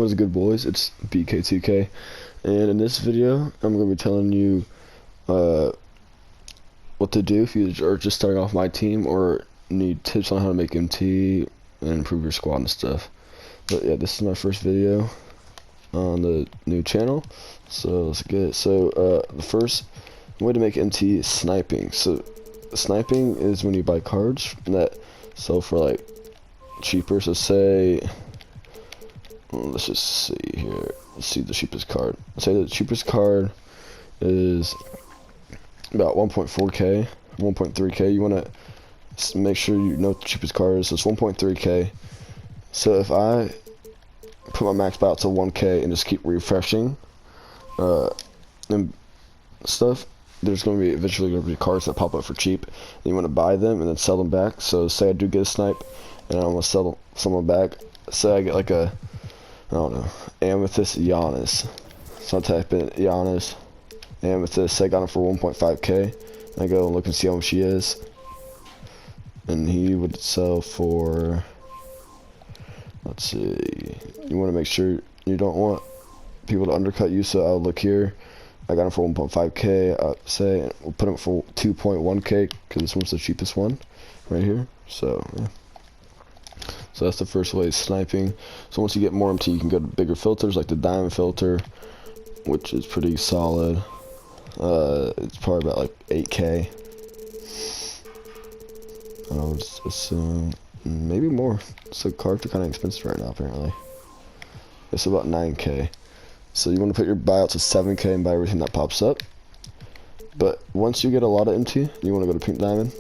What's good, boys? It's BK2K, and in this video I'm going to be telling you what to do if you are just starting off my team or need tips on how to make MT and improve your squad and stuff. But yeah, this is my first video on the new channel, so let's get it. So the first way to make MT is sniping. So sniping is when you buy cards that sell for like cheaper. So say, let's just see here. Let's see the cheapest card. Let's say the cheapest card is about 1.4k, 1.3k. You want to make sure you know what the cheapest card is. So it's 1.3k. So if I put my max out to 1k and just keep refreshing and stuff, there's going to be eventually going to be cards that pop up for cheap, and you want to buy them and then sell them back. So say I do get a snipe and I want to sell someone back. Say I get like a, I don't know, Amethyst Giannis. So I type in Giannis, Amethyst, say I got him for 1.5k. I go and look and see how much he is, and he would sell for, let's see, you want to make sure you don't want people to undercut you, so I'll look here. I got him for 1.5k, say we'll put him for 2.1k because this one's the cheapest one right here. So yeah. So that's the first way, is sniping. So once you get more MT, you can go to bigger filters like the diamond filter, which is pretty solid. It's probably about like 8k. It's maybe more. So cards are kind of expensive right now, apparently. It's about 9k. So you want to put your buyout to 7k and buy everything that pops up. But once you get a lot of MT, you want to go to pink diamond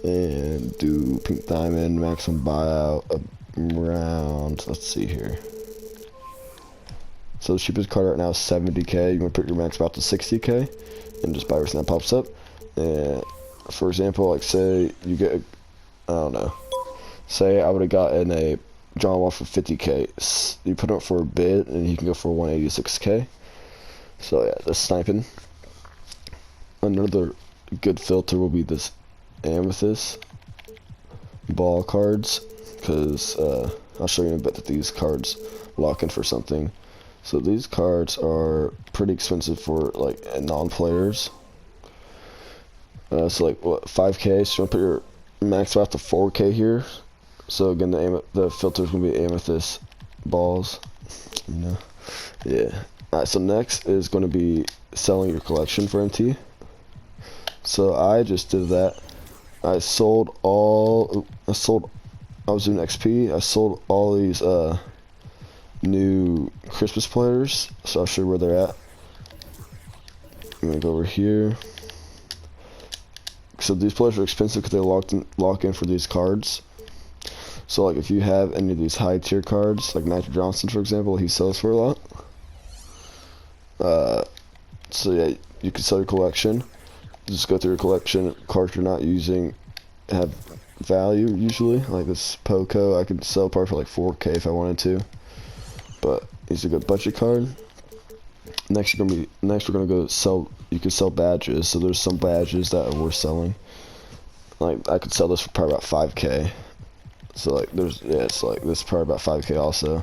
and do pink diamond maximum buyout around, let's see here. So the cheapest card right now is 70k. You want to put your max buyout to 60k and just buy everything that pops up. And for example, like say you get a, I don't know, say I would have gotten a John Wall for 50k. You put it up for a bid and you can go for 186k. So yeah, that's sniping. Another good filter will be this Amethyst ball cards, because I'll show you in a bit that these cards lock in for something. So these cards are pretty expensive for like non-players. So like what, 5k, so you want to put your max out to 4k here. So again, the filter is going to be amethyst balls, you know. Yeah. Alright, so next is going to be selling your collection for MT. So I just did that. I was doing XP. I sold all these new Christmas players. So I'll show you where they're at. I'm going to go over here. So these players are expensive because they lock in for these cards. So like if you have any of these high tier cards, like Nigel Johnson for example, he sells for a lot. So yeah, you can sell your collection. Just go through your collection. Cards you're not using have value usually. Like this Poco, I could sell part for like 4k if I wanted to. But he's a good budget card. Next we're gonna go sell. You can sell badges. So there's some badges that are worth selling. Like I could sell this for probably about 5k. So like it's like this is probably about 5k also.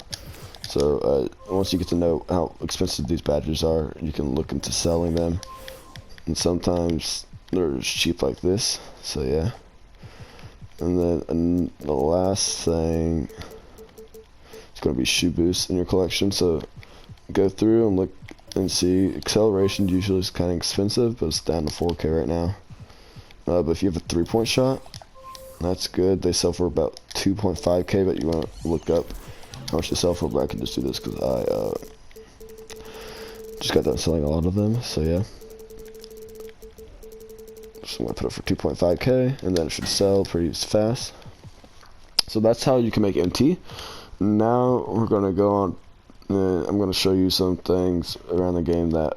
So once you get to know how expensive these badges are, you can look into selling them. And sometimes they're cheap like this. So yeah. And then the last thing is going to be shoe boosts in your collection. So go through and look and see. Acceleration usually is kind of expensive, but it's down to 4k right now. But if you have a 3-point shot, that's good. They sell for about 2.5k, but you want to look up how much they sell for. But I can just do this because I just got done selling a lot of them. So yeah. So I'm going to put it for 2.5k, and then it should sell pretty fast. So that's how you can make MT. Now we're going to go on, I'm going to show you some things around the game that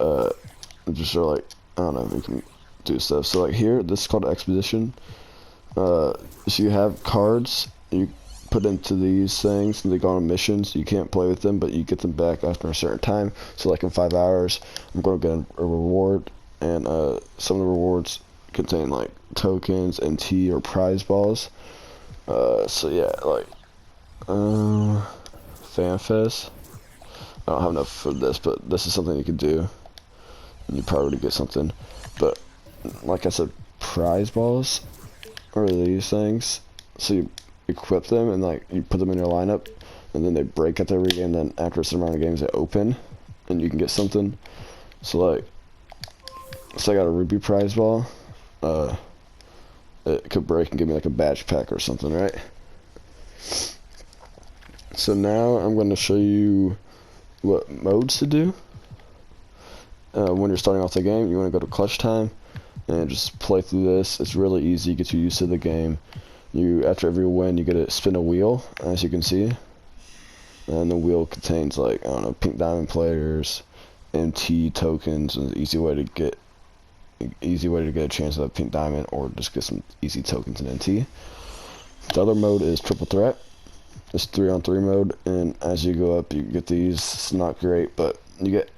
just are like, I don't know, you can do stuff. So like here, this is called Exposition. So you have cards, you put into these things, and they go on missions. You can't play with them, but you get them back after a certain time. So like in 5 hours, I'm going to get a reward, and some of the rewards contain like tokens, MT, or prize balls. So yeah, like FanFest. I don't have enough for this, but this is something you could do. And you probably would get something. But like I said, prize balls are these things. So you equip them and like you put them in your lineup, and then they break at every game. Then after a certain amount of games, they open, and you can get something. So like, I got a ruby prize ball. It could break and give me like a badge pack or something, right? So now I'm going to show you what modes to do. When you're starting off the game, you want to go to clutch time and just play through this. It's really easy, get you used to the game. After every win, you get to spin a wheel, as you can see. And the wheel contains like, I don't know, pink diamond players, MT tokens, and an easy way to get a chance at a pink diamond, or just get some easy tokens in MT. The other mode is triple threat. It's 3-on-3 mode, and as you go up, you get these. It's not great, but you get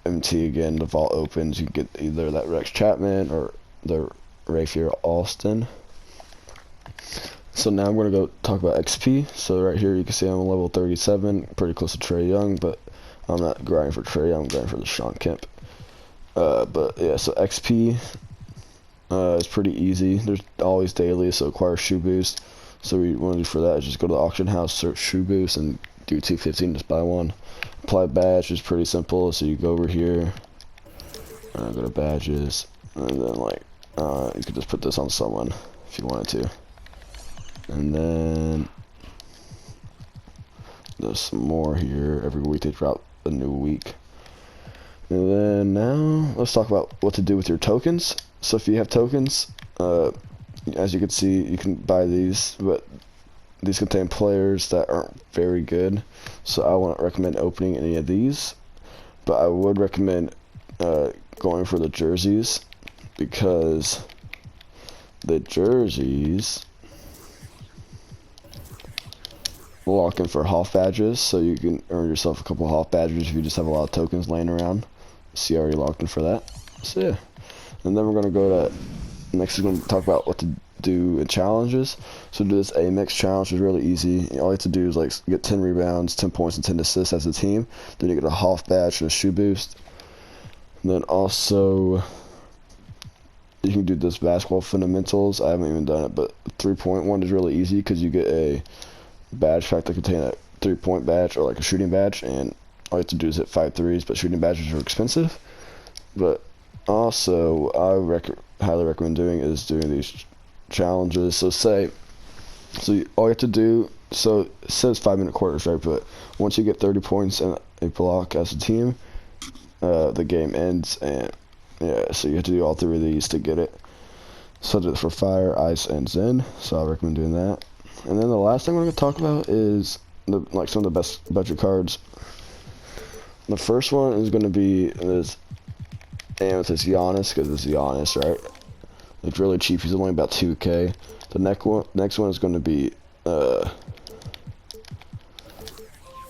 MT again. The vault opens. You get either that Rex Chapman or the Rafael Alston. So now I'm going to go talk about XP. So right here you can see I'm level 37, pretty close to Trey Young, but I'm not grinding for Trey Young, I'm grinding for the Sean Kemp. But yeah, so XP is pretty easy. There's always daily, so acquire shoe boost. So what you want to do for that is just go to the auction house, search shoe boost, and do 215, just buy one. Apply badge is pretty simple, so you go over here, go to badges, and then like, you could just put this on someone if you wanted to. And then there's some more here. Every week they drop a new week. And then now let's talk about what to do with your tokens. So if you have tokens, as you can see, you can buy these, but these contain players that aren't very good. So I wouldn't recommend opening any of these, but I would recommend going for the jerseys, because the jerseys lock in for Hoff badges, so you can earn yourself a couple Hoff badges if you just have a lot of tokens laying around. See, already locked in for that. So yeah, and then we're gonna go to next. We're gonna talk about what to do in challenges. So do this A-Mix challenge, is really easy. All you have to do is like get 10 rebounds, 10 points, and 10 assists as a team. Then you get a Hoff badge and a shoe boost. And then also you can do this basketball fundamentals. I haven't even done it, but 3-point one is really easy because you get a badge pack that contain a 3-point badge or like a shooting badge, and all you have to do is hit 5 threes, but shooting badges are expensive. But also I highly recommend doing these challenges. So all you have to do, so it says 5-minute quarters, right? But once you get 30 points and a block as a team, the game ends. And yeah, so you have to do all 3 of these to get it. So I did it for fire, ice, and zen, so I recommend doing that. And then the last thing we're going to talk about is some of the best budget cards. The first one is going to be this Amethyst Giannis, because it's Giannis, right? It's really cheap. He's only about 2K. The next one is going to be I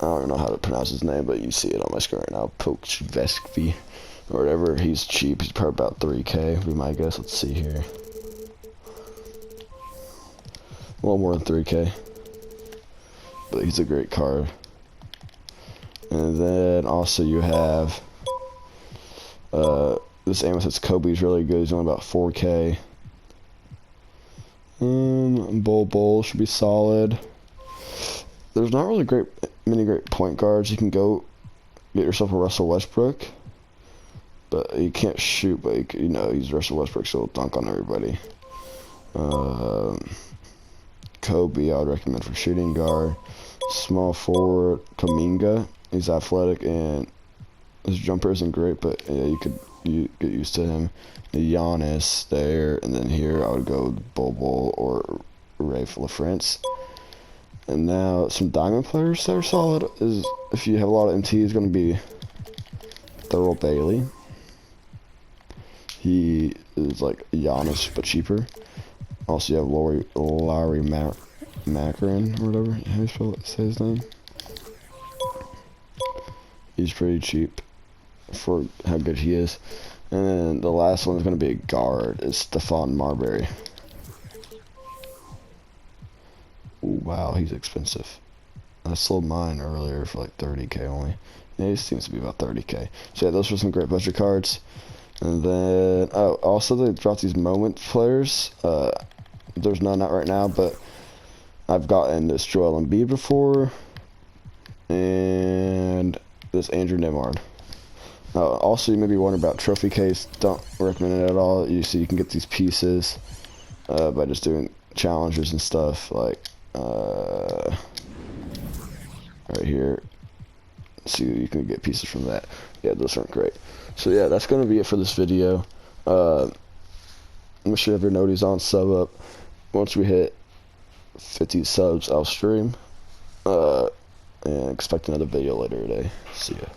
don't know how to pronounce his name, but you see it on my screen right now. Pokchvesky or whatever. He's cheap. He's probably about 3K, would be my guess. Let's see here. A little more than 3K, but he's a great card. And then also you have this Amethyst Kobe is really good. He's only about 4K. Bull should be solid. There's not really many great point guards. You can go get yourself a Russell Westbrook, but he can't shoot. But he's Russell Westbrook, so he'll dunk on everybody. Kobe, I would recommend for shooting guard. Small forward, Kuminga. He's athletic and his jumper isn't great, but yeah, you get used to him. Giannis there, and then here I would go Bobo or Rafe LaFrance. And now some diamond players that are solid is, if you have a lot of MT, is going to be Thurl Bailey. He is like Giannis but cheaper. Also, you have Larry Macaron or whatever. How do you say his name? He's pretty cheap for how good he is. And then the last one is going to be a guard. It's Stephon Marbury. Ooh, wow, he's expensive. I sold mine earlier for like 30k only. Yeah, it seems to be about 30k. So yeah, those were some great budget cards. And then, oh, also they dropped these moment players. There's none out right now, but I've gotten this Joel Embiid before, and this Andrew Nemard. Also, you may be wondering about trophy case. Don't recommend it at all. You see, you can get these pieces by just doing challenges and stuff, like right here. See, you can get pieces from that. Yeah, those aren't great. So yeah, that's gonna be it for this video. Make sure you have your noties on, sub up. Once we hit 50 subs, I'll stream. And expect another video later today. See ya.